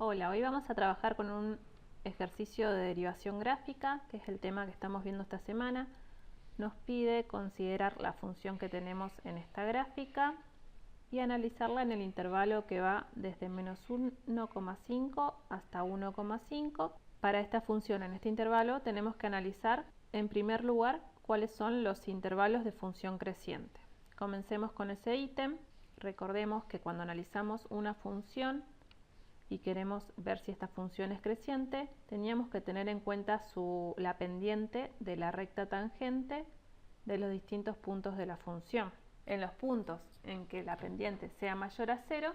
Hola, hoy vamos a trabajar con un ejercicio de derivación gráfica, que es el tema que estamos viendo esta semana. Nos pide considerar la función que tenemos en esta gráfica y analizarla en el intervalo que va desde menos 1,5 hasta 1,5. Para esta función en este intervalo tenemos que analizar en primer lugar cuáles son los intervalos de función creciente. Comencemos con ese ítem. Recordemos que cuando analizamos una función y queremos ver si esta función es creciente, teníamos que tener en cuenta la pendiente de la recta tangente de los distintos puntos de la función. En los puntos en que la pendiente sea mayor a 0,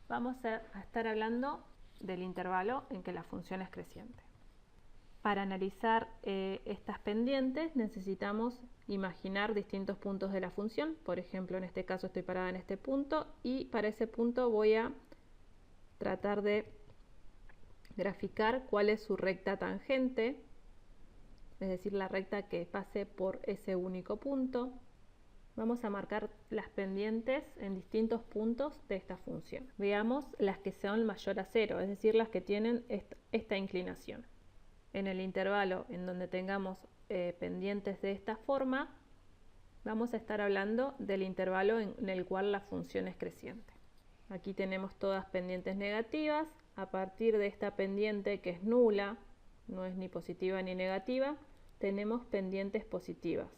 vamos a estar hablando del intervalo en que la función es creciente. Para analizar estas pendientes necesitamos imaginar distintos puntos de la función. Por ejemplo, en este caso estoy parada en este punto y para ese punto voy a tratar de graficar cuál es su recta tangente, es decir, la recta que pase por ese único punto. Vamos a marcar las pendientes en distintos puntos de esta función. Veamos las que son mayor a 0, es decir, las que tienen esta inclinación. En el intervalo en donde tengamos pendientes de esta forma, vamos a estar hablando del intervalo en el cual la función es creciente. Aquí tenemos todas pendientes negativas. A partir de esta pendiente que es nula, no es ni positiva ni negativa, tenemos pendientes positivas.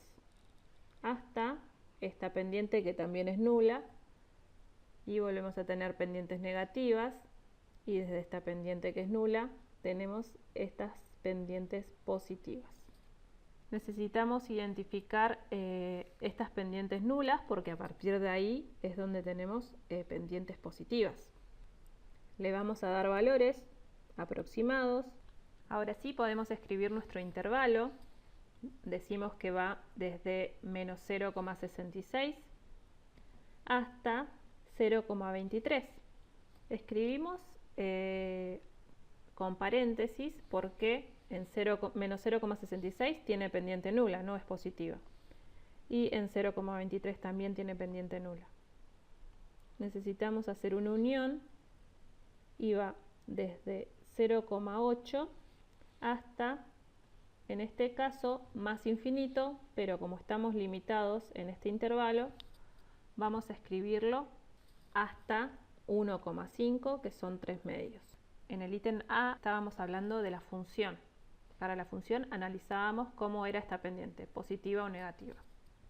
Hasta esta pendiente que también es nula y volvemos a tener pendientes negativas, y desde esta pendiente que es nula tenemos estas pendientes positivas. Necesitamos identificar estas pendientes nulas porque a partir de ahí es donde tenemos pendientes positivas. Le vamos a dar valores aproximados. Ahora sí podemos escribir nuestro intervalo. Decimos que va desde menos 0,66 hasta 0,23. Escribimos con paréntesis porque en menos 0,66 tiene pendiente nula, no es positiva. Y en 0,23 también tiene pendiente nula. Necesitamos hacer una unión y va desde 0,8 hasta, en este caso, más infinito, pero como estamos limitados en este intervalo, vamos a escribirlo hasta 1,5, que son 3 medios. En el ítem A estábamos hablando de la función. Para la función analizábamos cómo era esta pendiente, positiva o negativa.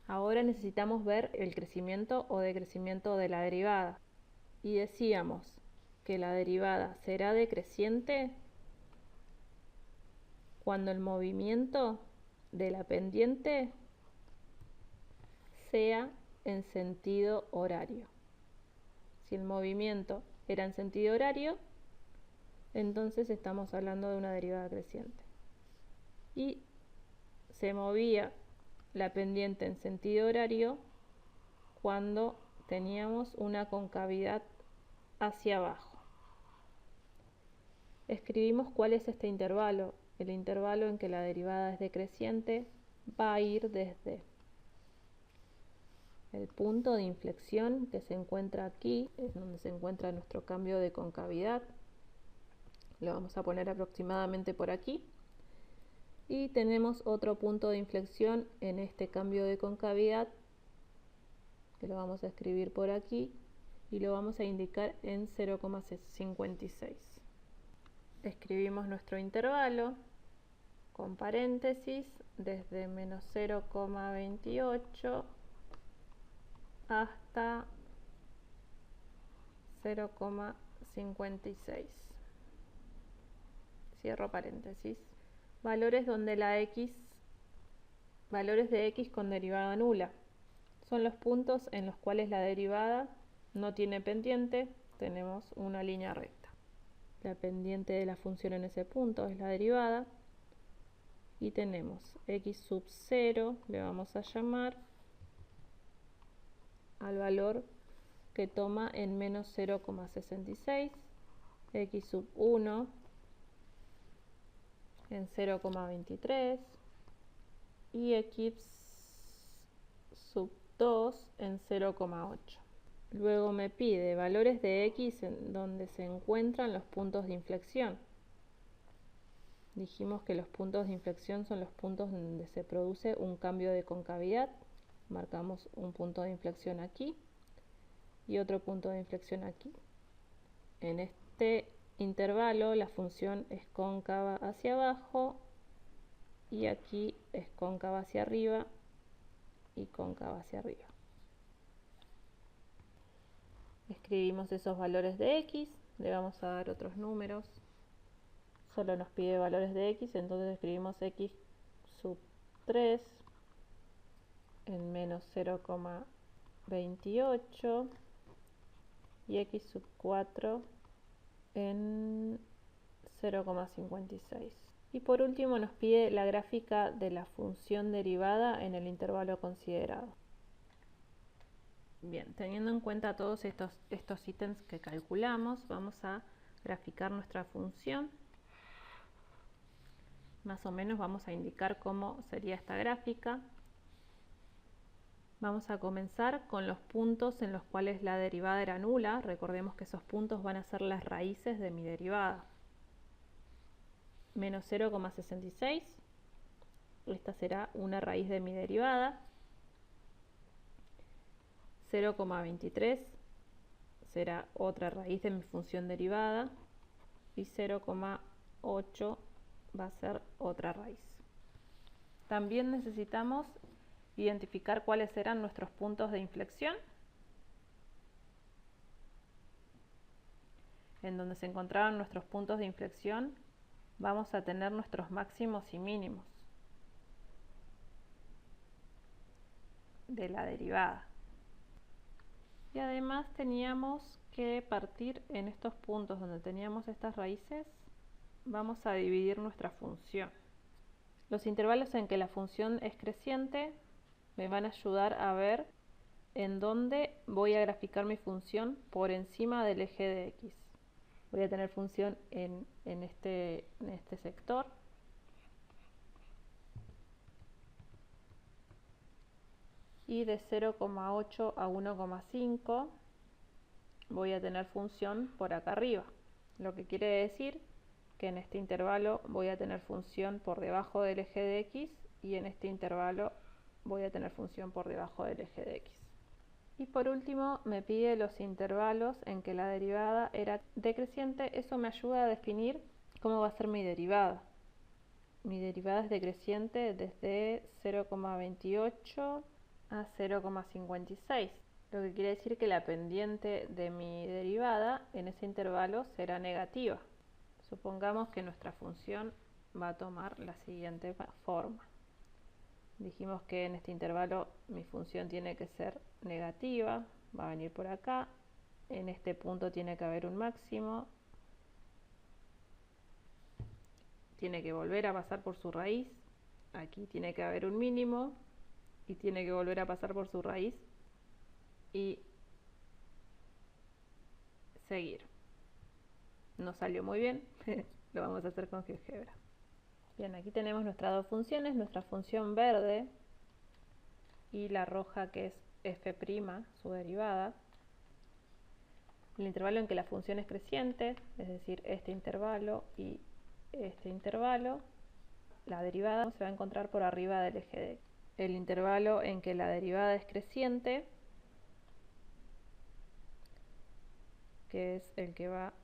Ahora necesitamos ver el crecimiento o decrecimiento de la derivada. Y decíamos que la derivada será decreciente cuando el movimiento de la pendiente sea en sentido horario. Si el movimiento era en sentido horario, entonces estamos hablando de una derivada creciente. Y se movía la pendiente en sentido horario cuando teníamos una concavidad hacia abajo. Escribimos cuál es este intervalo. El intervalo en que la derivada es decreciente va a ir desde el punto de inflexión que se encuentra aquí, es donde se encuentra nuestro cambio de concavidad. Lo vamos a poner aproximadamente por aquí. Y tenemos otro punto de inflexión en este cambio de concavidad, que lo vamos a escribir por aquí y lo vamos a indicar en 0,56. Escribimos nuestro intervalo con paréntesis desde menos 0,28 hasta 0,56. Cierro paréntesis. Valores donde valores de x con derivada nula. Son los puntos en los cuales la derivada no tiene pendiente, tenemos una línea recta. La pendiente de la función en ese punto es la derivada. Y tenemos x sub 0, le vamos a llamar al valor que toma en menos 0,66, x sub 1 en 0,23 y x sub 2 en 0,8. Luego me pide valores de x en donde se encuentran los puntos de inflexión. Dijimos que los puntos de inflexión son los puntos donde se produce un cambio de concavidad. Marcamos un punto de inflexión aquí y otro punto de inflexión aquí. En este intervalo la función es cóncava hacia abajo y aquí es cóncava hacia arriba y cóncava hacia arriba. Escribimos esos valores de x, le vamos a dar otros números. Solo nos pide valores de x, entonces escribimos x sub 3 en menos 0,28 y x sub 4 en 0,56. Y por último nos pide la gráfica de la función derivada en el intervalo considerado. Bien, teniendo en cuenta todos estos ítems que calculamos, vamos a graficar nuestra función. Más o menos vamos a indicar cómo sería esta gráfica. Vamos a comenzar con los puntos en los cuales la derivada era nula. Recordemos que esos puntos van a ser las raíces de mi derivada. Menos 0,66. Esta será una raíz de mi derivada. 0,23 será otra raíz de mi función derivada. Y 0,8 va a ser otra raíz. También necesitamos identificar cuáles serán nuestros puntos de inflexión, en donde se encontraban nuestros puntos de inflexión vamos a tener nuestros máximos y mínimos de la derivada. Y además teníamos que partir en estos puntos donde teníamos estas raíces, vamos a dividir nuestra función. Los intervalos en que la función es creciente me van a ayudar a ver en dónde voy a graficar mi función por encima del eje de x. Voy a tener función en este sector. Y de 0,8 a 1,5 voy a tener función por acá arriba. Lo que quiere decir que en este intervalo voy a tener función por debajo del eje de x y en este intervalo voy a tener función por debajo del eje de x. Y por último me pide los intervalos en que la derivada era decreciente. Eso me ayuda a definir cómo va a ser mi derivada. Mi derivada es decreciente desde 0,28 a 0,56. Lo que quiere decir que la pendiente de mi derivada en ese intervalo será negativa. Supongamos que nuestra función va a tomar la siguiente forma. Dijimos que en este intervalo mi función tiene que ser negativa, va a venir por acá, en este punto tiene que haber un máximo, tiene que volver a pasar por su raíz, aquí tiene que haber un mínimo y tiene que volver a pasar por su raíz y seguir. No salió muy bien, lo vamos a hacer con GeoGebra. Bien, aquí tenemos nuestras dos funciones, nuestra función verde y la roja que es f', su derivada. El intervalo en que la función es creciente, es decir, este intervalo y este intervalo, la derivada se va a encontrar por arriba del eje de x. El intervalo en que la derivada es creciente, que es el que va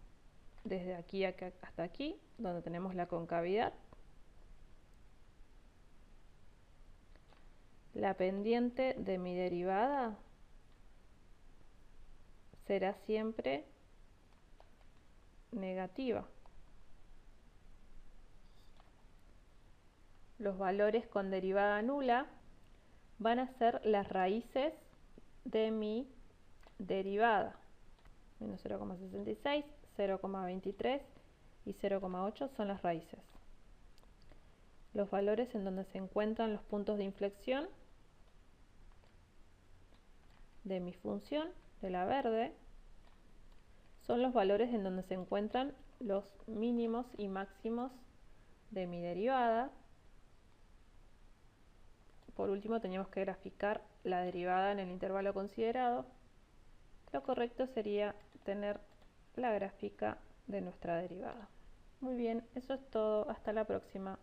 desde aquí hasta aquí, donde tenemos la concavidad. La pendiente de mi derivada será siempre negativa. Los valores con derivada nula van a ser las raíces de mi derivada. Menos 0,66, 0,23 y 0,8 son las raíces. Los valores en donde se encuentran los puntos de inflexión de mi función, de la verde, son los valores en donde se encuentran los mínimos y máximos de mi derivada. Por último, teníamos que graficar la derivada en el intervalo considerado. lo correcto sería tener la gráfica de nuestra derivada. Muy bien, eso es todo. Hasta la próxima.